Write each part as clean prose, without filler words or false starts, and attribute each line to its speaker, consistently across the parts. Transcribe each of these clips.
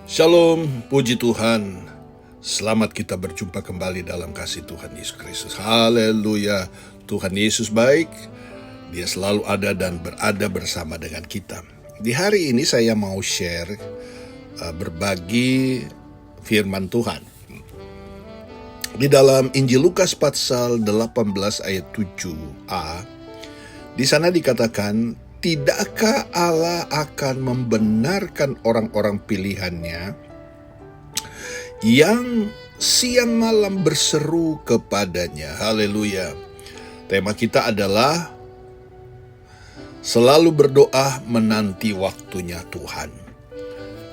Speaker 1: Shalom, puji Tuhan. Selamat kita berjumpa kembali dalam kasih Tuhan Yesus Kristus. Haleluya. Tuhan Yesus baik. Dia selalu ada dan berada bersama dengan kita. Di hari ini saya mau share, berbagi firman Tuhan. Di dalam Injil Lukas pasal 18 ayat 7a, di sana dikatakan, tidakkah Allah akan membenarkan orang-orang pilihannya yang siang malam berseru kepadanya? Haleluya. Tema kita adalah selalu berdoa menanti waktunya Tuhan.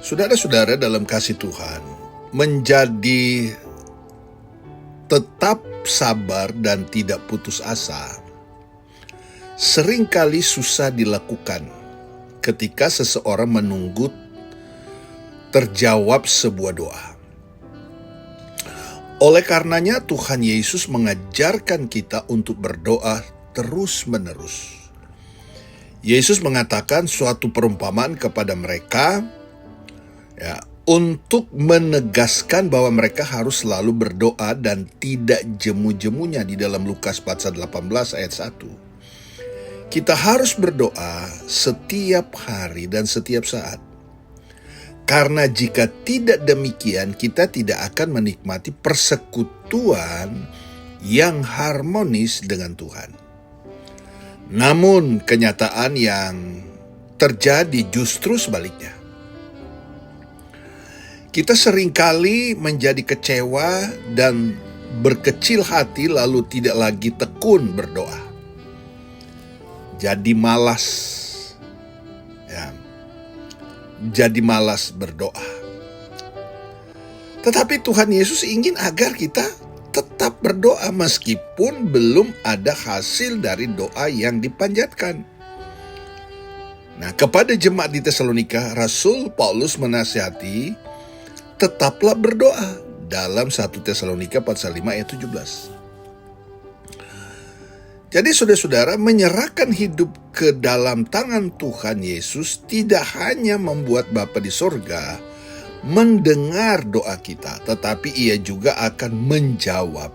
Speaker 1: Saudara-saudara dalam kasih Tuhan, menjadi tetap sabar dan tidak putus asa seringkali susah dilakukan ketika seseorang menunggu terjawab sebuah doa. Oleh karenanya Tuhan Yesus mengajarkan kita untuk berdoa terus-menerus. Yesus mengatakan suatu perumpamaan kepada mereka, untuk menegaskan bahwa mereka harus selalu berdoa dan tidak jemu-jemunya di dalam Lukas pasal 18 ayat 1. Kita harus berdoa setiap hari dan setiap saat. Karena jika tidak demikian, kita tidak akan menikmati persekutuan yang harmonis dengan Tuhan. Namun kenyataan yang terjadi justru sebaliknya. Kita seringkali menjadi kecewa dan berkecil hati lalu tidak lagi tekun berdoa. Jadi malas, jadi malas berdoa. Tetapi Tuhan Yesus ingin agar kita tetap berdoa meskipun belum ada hasil dari doa yang dipanjatkan. Nah, kepada jemaat di Tesalonika, Rasul Paulus menasihati, tetaplah berdoa dalam 1 Tesalonika pasal 5 ayat 17. Jadi saudara-saudara, menyerahkan hidup ke dalam tangan Tuhan Yesus tidak hanya membuat Bapa di sorga mendengar doa kita, tetapi Ia juga akan menjawab.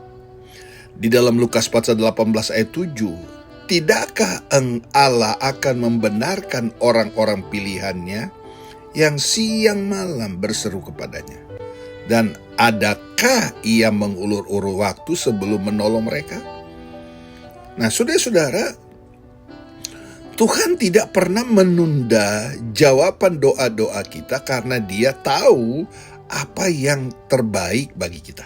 Speaker 1: Di dalam Lukas pasal 18 ayat 7, tidakkah Allah akan membenarkan orang-orang pilihannya yang siang malam berseru kepadanya? Dan adakah Ia mengulur-ulur waktu sebelum menolong mereka? Nah, saudara-saudara, Tuhan tidak pernah menunda jawaban doa-doa kita karena Dia tahu apa yang terbaik bagi kita.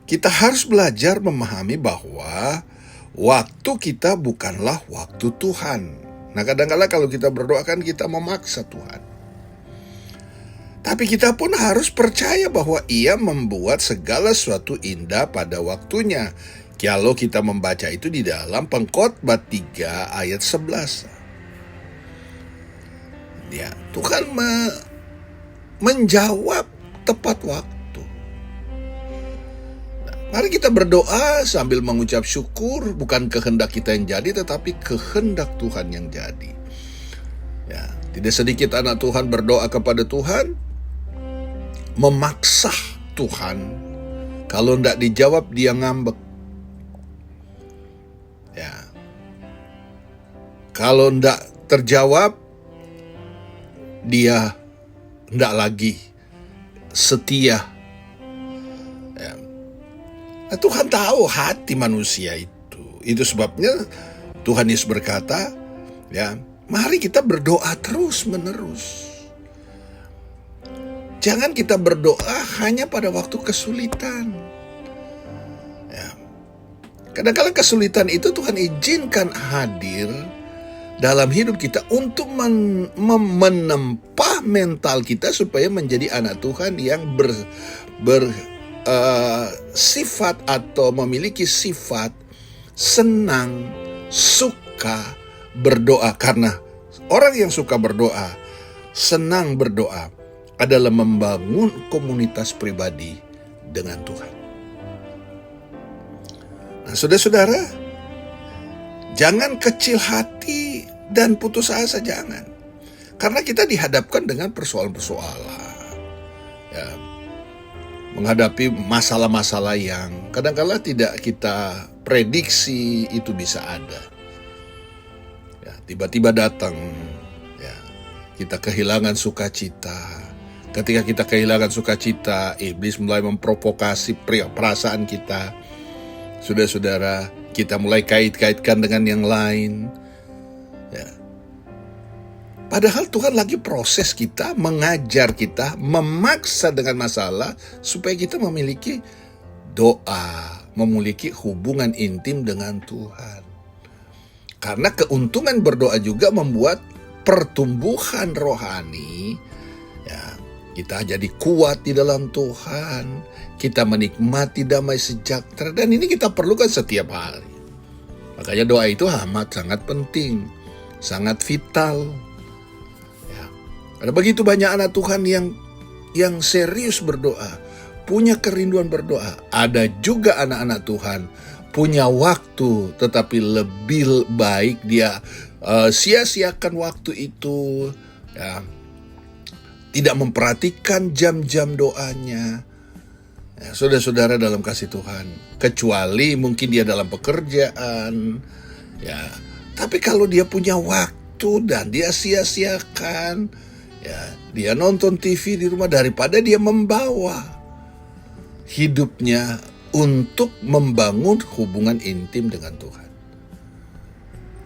Speaker 1: Kita harus belajar memahami bahwa waktu kita bukanlah waktu Tuhan. Nah, kadang-kadang kalau kita berdoa kan kita memaksa Tuhan. Tapi kita pun harus percaya bahwa Ia membuat segala sesuatu indah pada waktunya. Kalau kita membaca itu di dalam Pengkhotbah 3 ayat 11. Tuhan menjawab tepat waktu. Nah, mari kita berdoa sambil mengucap syukur, bukan kehendak kita yang jadi, tetapi kehendak Tuhan yang jadi. Tidak sedikit anak Tuhan berdoa kepada Tuhan, memaksa Tuhan. Kalau tidak dijawab dia ngambek. Kalau tidak terjawab dia tidak lagi setia. Nah, Tuhan tahu hati manusia itu. Itu sebabnya Tuhan Yesus berkata, mari kita berdoa terus menerus. Jangan kita berdoa hanya pada waktu kesulitan. Kadang-kadang kesulitan itu Tuhan izinkan hadir dalam hidup kita untuk menempa mental kita supaya menjadi anak Tuhan yang bersifat atau memiliki sifat senang, suka berdoa. Karena orang yang suka berdoa, senang berdoa, adalah membangun komunitas pribadi dengan Tuhan. Nah, saudara-saudara, jangan kecil hati dan putus asa, jangan. Karena kita dihadapkan dengan persoalan-persoalan, ya, menghadapi masalah-masalah yang kadang-kala tidak kita prediksi itu bisa ada. Ya, tiba-tiba datang, ya, kita kehilangan sukacita. Ketika kita kehilangan sukacita, iblis mulai memprovokasi perasaan kita. Saudara-saudara, kita mulai kait-kaitkan dengan yang lain. Ya. Padahal Tuhan lagi proses kita, mengajar kita, memaksa dengan masalah supaya kita memiliki doa, memiliki hubungan intim dengan Tuhan. Karena keuntungan berdoa juga membuat pertumbuhan rohani, ya, kita jadi kuat di dalam Tuhan, kita menikmati damai sejahtera, dan ini kita perlukan setiap hari. Makanya doa itu amat sangat penting, sangat vital. Ada begitu banyak anak Tuhan yang serius berdoa, punya kerinduan berdoa. Ada juga anak-anak Tuhan punya waktu, tetapi lebih baik dia sia-siakan waktu itu, ya, tidak memperhatikan jam-jam doanya. Ya, saudara-saudara dalam kasih Tuhan, kecuali mungkin dia dalam pekerjaan, ya. Tapi kalau dia punya waktu dan dia sia-siakan, ya, dia nonton TV di rumah daripada dia membawa hidupnya untuk membangun hubungan intim dengan Tuhan.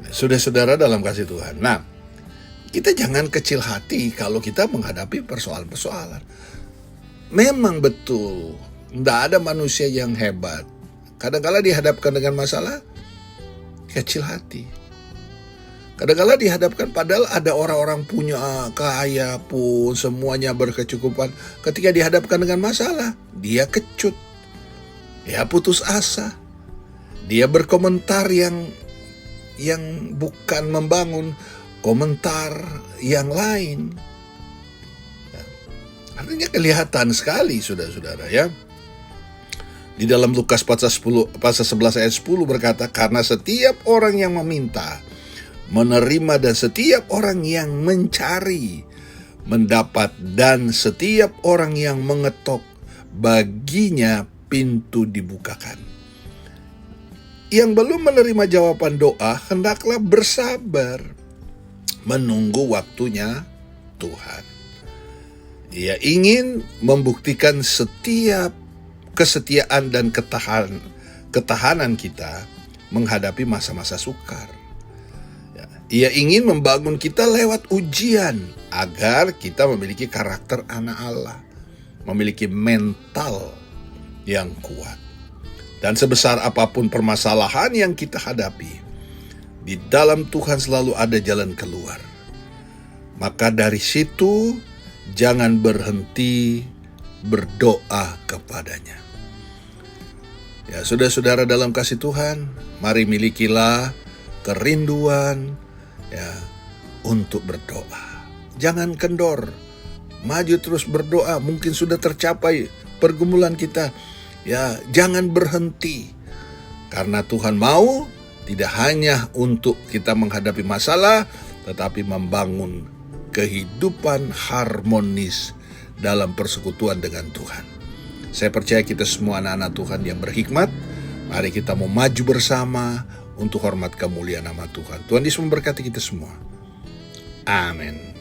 Speaker 1: Saudara-saudara dalam kasih Tuhan. Nah, kita jangan kecil hati kalau kita menghadapi persoalan-persoalan. Memang betul, tidak ada manusia yang hebat. Kadang-kala dihadapkan dengan masalah, kecil hati. Kadang-kala dihadapkan padahal ada orang-orang punya kaya pun, semuanya berkecukupan. Ketika dihadapkan dengan masalah, dia kecut, dia putus asa, dia berkomentar yang bukan membangun, komentar yang lain. Ya. Artinya kelihatan sekali, saudara-saudara, ya. Di dalam Lukas pasal 11 ayat 10 berkata, karena setiap orang yang meminta, menerima, dan setiap orang yang mencari, mendapat, dan setiap orang yang mengetok, baginya pintu dibukakan. Yang belum menerima jawaban doa, hendaklah bersabar, menunggu waktunya Tuhan. Ia ingin membuktikan setiap kesetiaan dan ketahanan kita menghadapi masa-masa sukar. Ia ingin membangun kita lewat ujian agar kita memiliki karakter anak Allah, memiliki mental yang kuat. Dan sebesar apapun permasalahan yang kita hadapi, di dalam Tuhan selalu ada jalan keluar. Maka dari situ jangan berhenti berdoa kepadanya. Ya, saudara-saudara dalam kasih Tuhan, mari milikilah kerinduan, ya, untuk berdoa. Jangan kendor, maju terus berdoa. Mungkin sudah tercapai pergumulan kita, ya, jangan berhenti. Karena Tuhan mau tidak hanya untuk kita menghadapi masalah, tetapi membangun kehidupan harmonis dalam persekutuan dengan Tuhan. Saya percaya kita semua anak-anak Tuhan yang berhikmat, mari kita mau maju bersama untuk hormat kemuliaan nama Tuhan. Tuhan Yesus memberkati kita semua. Amin.